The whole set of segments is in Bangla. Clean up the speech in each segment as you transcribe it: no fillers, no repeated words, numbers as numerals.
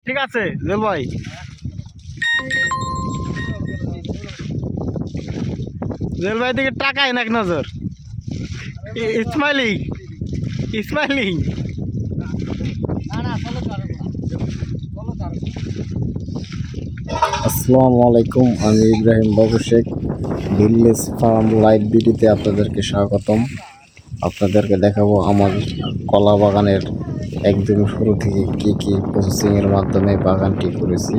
ঠিক আছে জুয়েল ভাই। জুয়েল ভাই দিকে টাকায় নাক নজর। Smiling smiling. আসসালামু আলাইকুম, আমি ইব্রাহিম বাবু শেখ। ভিলেজ ফার্ম লাইভ ভিডিওতে আপনাদেরকে স্বাগতম। আপনাদেরকে দেখাবো আমার কলা বাগানের একদম শুরু থেকে কি কি প্রসেসিংয়ের মাধ্যমে বাগানটি করেছি।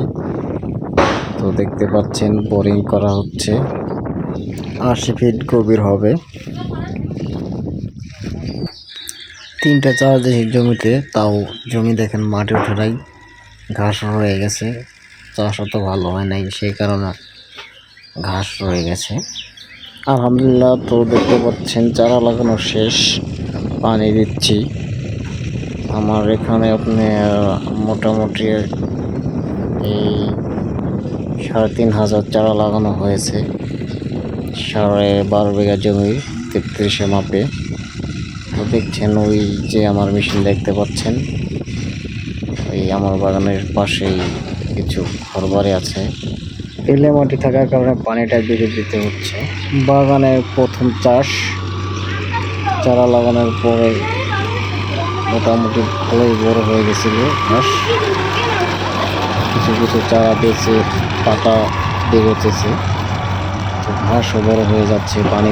তো দেখতে পাচ্ছেন বোরিং করা হচ্ছে, 80 ফিট গভীর হবে। 3টা চাষের জমিতে, তাও জমি দেখেন মাটি ওঠে নাই, ঘাস রয়ে গেছে। চাষ অত ভালো হয় নাই, সেই কারণে ঘাস রয়ে গেছে। আলহামদুলিল্লাহ, তো দেখতে পাচ্ছেন চারা লাগানো শেষ, পানি দিচ্ছি। আমার এখানে আপনার মোটামুটি এই 3,500 চারা লাগানো হয়েছে 12.5 বিঘা জমি, 33 মাপে। তো দেখছেন ওই যে আমার মেশিন দেখতে পাচ্ছেন, ওই আমার বাগানের পাশেই কিছু ঘরবাড়ি আছে। এলে মাটি থাকার কারণে পানিটা বেড়ে দিতে হচ্ছে। বাগানের প্রথম চাষ, চারা লাগানোর পরে মোটামুটি ভালোই বড় হয়ে গেছিল ঘাস। কিছু কিছু চারা বেঁচে পাতা বেরোতেছে, তো ঘাসও বড় হয়ে যাচ্ছে পানি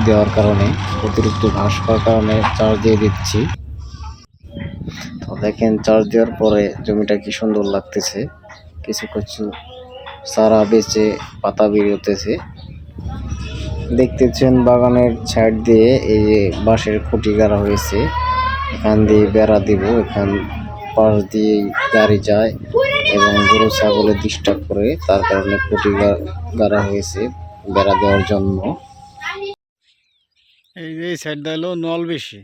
দেওয়ার কারণে। অতিরিক্ত ঘাস পাওয়ার কারণে চাষ দিয়ে দিচ্ছি। তো দেখেন চাষ দেওয়ার পরে জমিটা কি সুন্দর লাগতেছে। কিছু কিছু চারা বেঁচে পাতা বেরোতেছে। দেখতেছেন বাগানের সাইড দিয়ে এই যে বাঁশের খুঁটি গাড়া হয়েছে, এখান দিয়ে বেড়া দিব। এখান পাশ দিয়ে গাড়ি যায় এবং গরু ছাগলে ডিস্টার্ব করে, তার কারণে খুঁটি গাড়া হয়েছে বেড়া দেওয়ার জন্য। এই যে এই সাইডটা হলো নল বেশি,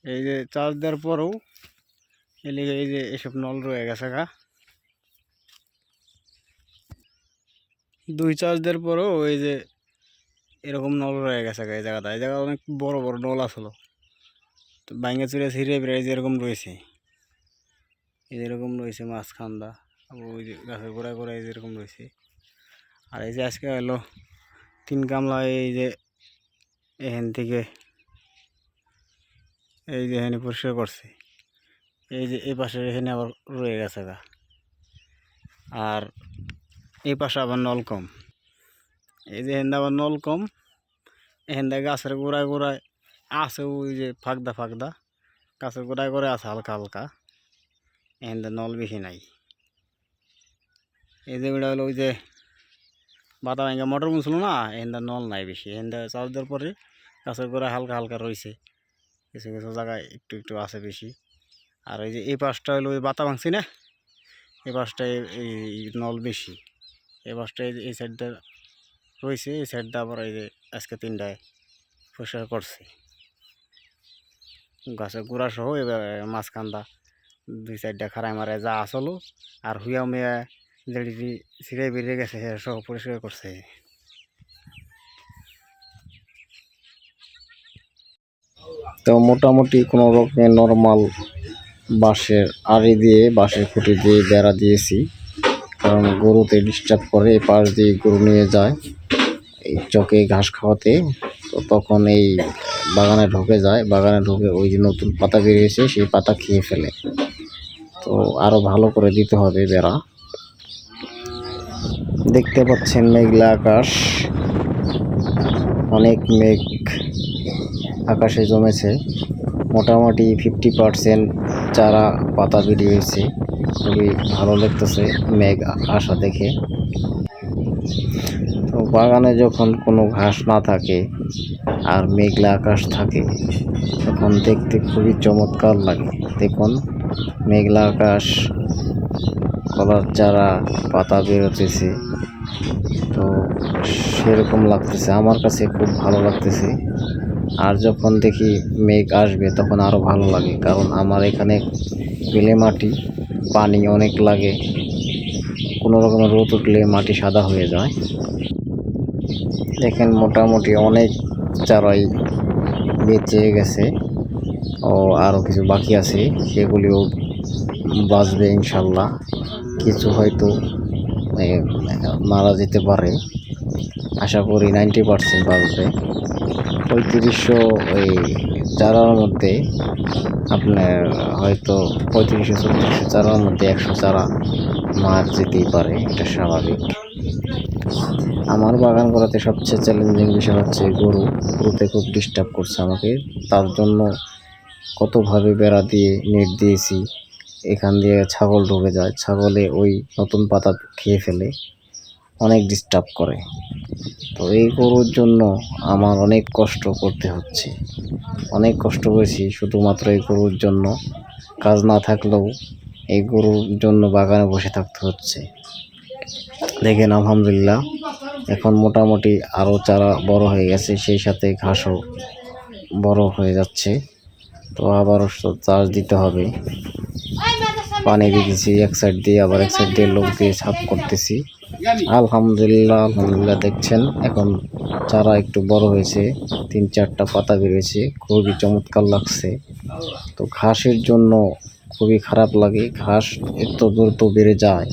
এই যে চার্জ দেওয়ার পরেও এদিকে এই যে এসব নল রয়ে গেছে গা। 2 চার্জ দেওয়ার পরেও এই যে এরকম নল রয়ে গেছে গা। এই জায়গাটা, এই জায়গা অনেক বড় বড় নল আসলো, তো ভাঙ্গা চুরে ছিঁড়ে বেড়ে যেরকম রয়েছে, এই যেরকম রয়েছে মাঝখানটা। ওই যে গাছের গোড়ায় গোড়ায় যেরকম রয়েছে। আর এই যে আজকে হলো 3 গামলা, এই যে এখান থেকে এই যে এখানে পরিষ্কার করছে। এই যে এই পাশে এখানে আবার রয়ে গেছে গা। আর এই পাশে আবার নল কম, এই যে এখানে আবার নল কম। এখানে গাছের গোড়ায় গোড়ায় আছে ওই যে ফাঁকদা ফাঁকদা, গাছের গোড়ায় গোড়ায় আছে হালকা হালকা। এখানে নল বেশি নাই। এই যে ওইটা হলো ওই যে বাতা ভাঙ্গা মোটর বুনছিল না, এখানে নল নাই বেশি। এখানে চাষ দেওয়ার পরে গাছের গোড়ায় হালকা হালকা রয়েছে, কিছু কিছু জায়গায় একটু একটু আছে বেশি। আর এই যে এই পাশটা হলো ওই বাতা ভাঙছি না, এই পাশটায় এই নল বেশি। এই পাশটা এই সাইডটা রয়েছে, এই সাইডটা আবার এই যে আজকে 3টায় পরিষ্কার করছে গাছের গোড়া সহ। এবার মাঝখানটা 2 সাইডটা খাড়াই মারে যা আসলো, আর হুইয়া মেয়া যেটি ছিঁড়ে বেরিয়ে গেছে সহ পরিষ্কার করছে। তো মোটামুটি কোনো রকমের নর্মাল বাঁশের আড়ি দিয়ে, বাঁশের খুঁটি দিয়ে বেড়া দিয়েছি, কারণ গরুতে ডিস্টার্ব করে। এই পাশ দিয়ে গরু নিয়ে যায় এই চকে ঘাস খাওয়াতে, তো তখন এই বাগানে ঢুকে যায়। বাগানে ঢুকে ওই যে নতুন পাতা বেরিয়েছে সেই পাতা খেয়ে ফেলে। তো আরো ভালো করে দিতে হবে বেড়া। দেখতে পাচ্ছেন মেঘলা আকাশ, অনেক মেঘ আকাশে জমেছে। মোটামুটি 50% চারা পাতা বেরিয়েছে, খুবই ভালো লাগতেছে মেঘ আসা দেখে। তো বাগানে যখন কোনো ঘাস না থাকে আর মেঘলা আকাশ থাকে, তখন দেখতে খুবই চমৎকার লাগে। দেখুন মেঘলা আকাশ, কলার চারা, পাতা বেরোতেছে, তো সেরকম লাগতেছে, আমার কাছে খুব ভালো লাগতেছে। আর যখন দেখি মেঘ আসবে তখন আরও ভালো লাগে, কারণ আমার এখানে বেলে মাটি, পানি অনেক লাগে। কোনো রকমের রোদ উঠলে মাটি সাদা হয়ে যায়। দেখেন মোটামুটি অনেক চারাই বেঁচে গেছে, ও আরও কিছু বাকি আছে, সেগুলিও বাঁচবে ইনশাল্লাহ, কিছু হয়তো এ, মারা যেতে পারে, আশা করি 90% বাঁচবে। 3500 ওই চারার মধ্যে আপনার হয়তো 3500-3600 চারার মধ্যে 100 চারা মার যেতেই পারে, এটা স্বাভাবিক। আমার বাগান করাতে সবচেয়ে চ্যালেঞ্জিং বিষয় হচ্ছে গরুতে খুব ডিস্টার্ব করছে আমাকে। তার জন্য কতভাবে বেড়া দিয়ে নেট দিয়েছি, এখান দিয়ে ছাগল ঢুকে যায়, ছাগলে ওই নতুন পাতা খেয়ে ফেলে, অনেক ডিস্টার্ব করে। তো এই গরুর জন্য আমার অনেক কষ্ট করতে হচ্ছে, অনেক কষ্ট করেছি শুধুমাত্র এই গরুর জন্য। কাজ না থাকলেও এই গরুর জন্য বাগানে বসে থাকতে হচ্ছে। দেখেন আলহামদুলিল্লাহ এখন মোটামুটি আরও চারা বড় হয়ে গেছে, সেই সাথে ঘাসও বড় হয়ে যাচ্ছে। তো আবারও চার্জ দিতে হবে, পানি দিতেছি এক সাইড দিয়ে, আবার এক সাইড দিয়ে লোক দিয়ে সাফ করতেছি। আলহামদুলিল্লাহ দেখছেন এখন চারা একটু বড় হয়েছে, 3-4টা পাতা বেরিয়েছে, খুবই চমৎকার লাগছে। তো ঘাসের জন্য খুবই খারাপ লাগে, ঘাস এত দ্রুত বেড়ে যায়,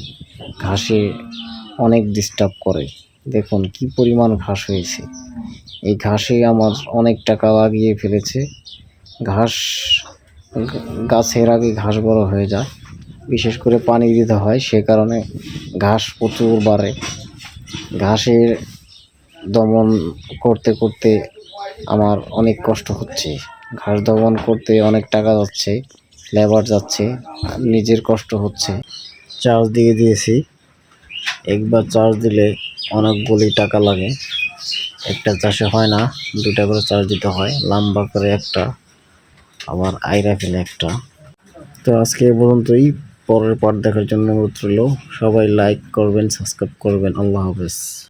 ঘাসে অনেক ডিস্টার্ব করে। দেখুন কি পরিমাণ ঘাস হয়েছে, এই ঘাসে আমার অনেক টাকা লাগিয়ে ফেলেছে। ঘাস গাছের আগে ঘাস বড় হয়ে যায়, বিশেষ করে পানি দিতে হয়, সে কারণে ঘাস প্রচুর বাড়ে। ঘাসের দমন করতে করতে আমার অনেক কষ্ট হচ্ছে, ঘাস দমন করতে অনেক টাকা যাচ্ছে, লেবার যাচ্ছে, নিজের কষ্ট হচ্ছে। চার্জ দিয়ে দিয়েছি, একবার চার্জ দিলে অনেকগুলি টাকা লাগে, একটা চাষে হয় না, 2টা করে চার্জ দিতে হয়, লম্বা করে একটা, আবার আইরা ফেলে একটা। তো আজকে এ পর্যন্তই, পরের পার্ট দেখার জন্য অনুরোধ রইল, সবাই লাইক করবেন, সাবস্ক্রাইব করবেন। আল্লাহ হাফেজ।